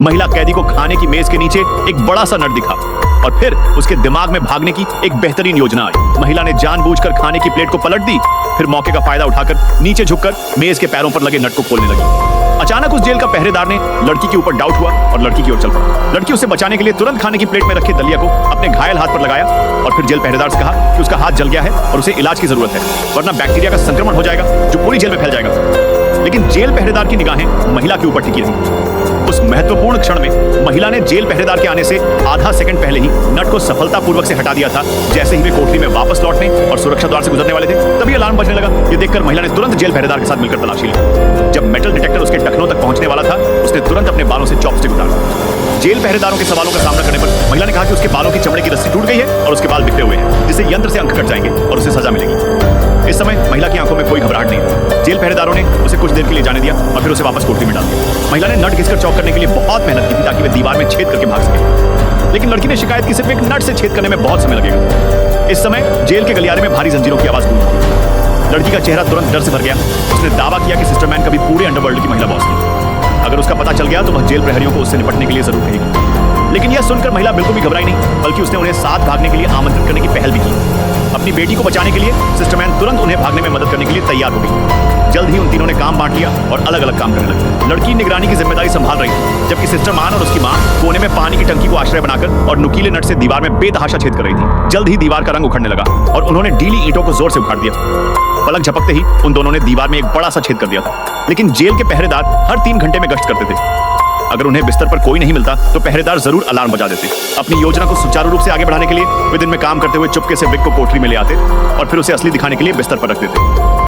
महिला कैदी को खाने की मेज के नीचे एक बड़ा सा नट दिखा और फिर उसके दिमाग में भागने की एक बेहतरीन योजना आई। महिला ने जानबूझकर खाने की प्लेट को पलट दी, फिर मौके का फायदा उठाकर नीचे झुककर मेज के पैरों पर लगे नट को खोलने लगी। अचानक उस जेल का पहरेदार ने लड़की के ऊपर डाउट हुआ और लड़की की ओर चल पड़ा। लड़की उसे बचाने के लिए तुरंत खाने की प्लेट में रखे दलिया को अपने घायल हाथ पर लगाया और फिर जेल पहरेदार से कहा कि उसका हाथ जल गया है और उसे इलाज की जरूरत है, वरना बैक्टीरिया का संक्रमण हो जाएगा जो पूरी जेल में फैल जाएगा। लेकिन जेल पहरेदार की निगाहें महिला के ऊपर टिकी रही। उस महत्वपूर्ण क्षण में महिला ने जेल पहरेदार के आने से आधा सेकंड पहले ही नट को सफलतापूर्वक से हटा दिया था। जैसे ही वे कोठरी में वापस लौटने और सुरक्षा द्वार से गुजरने वाले थे, तभी अलार्म बजने लगा। ये देखकर महिला ने तुरंत जेल पहरेदार के साथ मिलकर तलाशी ली। जब मेटल डिटेक्टर उसके टखनों तक पहुंचने वाला था, उसने तुरंत अपने बालों से चॉपस्टिक उतारा। जेल पहरेदारों के सवालों का सामना करने पर महिला ने कहा कि उसके बालों की चमड़े की रस्सी टूट गई है और उसके बाल बिखरे हुए हैं, जिससे यंत्र से अंक कट जाएंगे और उसे सजा मिलेगी। इस समय महिला की आंखों में कोई घबराहट नहीं थी। जेल पहरेदारों ने उसे कुछ देर के लिए जाने दिया और फिर उसे वापस कोठरी में डाल दिया। महिला ने नट घिसकर चौक करने के लिए बहुत मेहनत की थी ताकि वे दीवार में छेद करके भाग सके, लेकिन लड़की ने शिकायत की सिर्फ एक नट से छेद करने में बहुत समय लगेगा। इस समय जेल के गलियारे में भारी जंजीरों की आवाज गूंजी। लड़की का चेहरा तुरंत डर से भर गया। उसने दावा किया कि सिस्टर मैन कभी पूरे अंडरवर्ल्ड की महिला बॉस थी। अगर उसका पता चल गया तो वह जेल प्रहरियों को उससे निपटने के लिए जरूर कहेगी। लेकिन यह सुनकर महिला बिल्कुल भी घबराई नहीं, बल्कि उसने उन्हें साथ भागने के लिए आमंत्रित करने की पहल भी की। अपनी बेटी को बचाने के लिए सिस्टर मैन तुरंत उन्हें भागने में मदद करने के लिए तैयार हो गई। जल्द ही उन तीनों ने काम बांट लिया और अलग अलग काम करने लगे। लड़की निगरानी की जिम्मेदारी संभाल रही थी, जबकि सिस्टर मैन और उसकी मां कोने में पानी की टंकी को आश्रय बनाकर और नुकीले नट से दीवार में बेतहाशा छेद कर रही थी। जल्द ही दीवार का रंग उखड़ने लगा और उन्होंने ढीली ईंटों को जोर से उखाड़ दिया। पलक झपकते ही उन दोनों ने दीवार में एक बड़ा सा छेद कर दिया था। लेकिन जेल के पहरेदार हर 3 घंटे में गश्त करते थे। अगर उन्हें बिस्तर पर कोई नहीं मिलता तो पहरेदार जरूर अलार्म बजा देते। अपनी योजना को सुचारू रूप से आगे बढ़ाने के लिए वे दिन में काम करते हुए चुपके से विक को कोठरी में ले आते और फिर उसे असली दिखाने के लिए बिस्तर पर रख देते।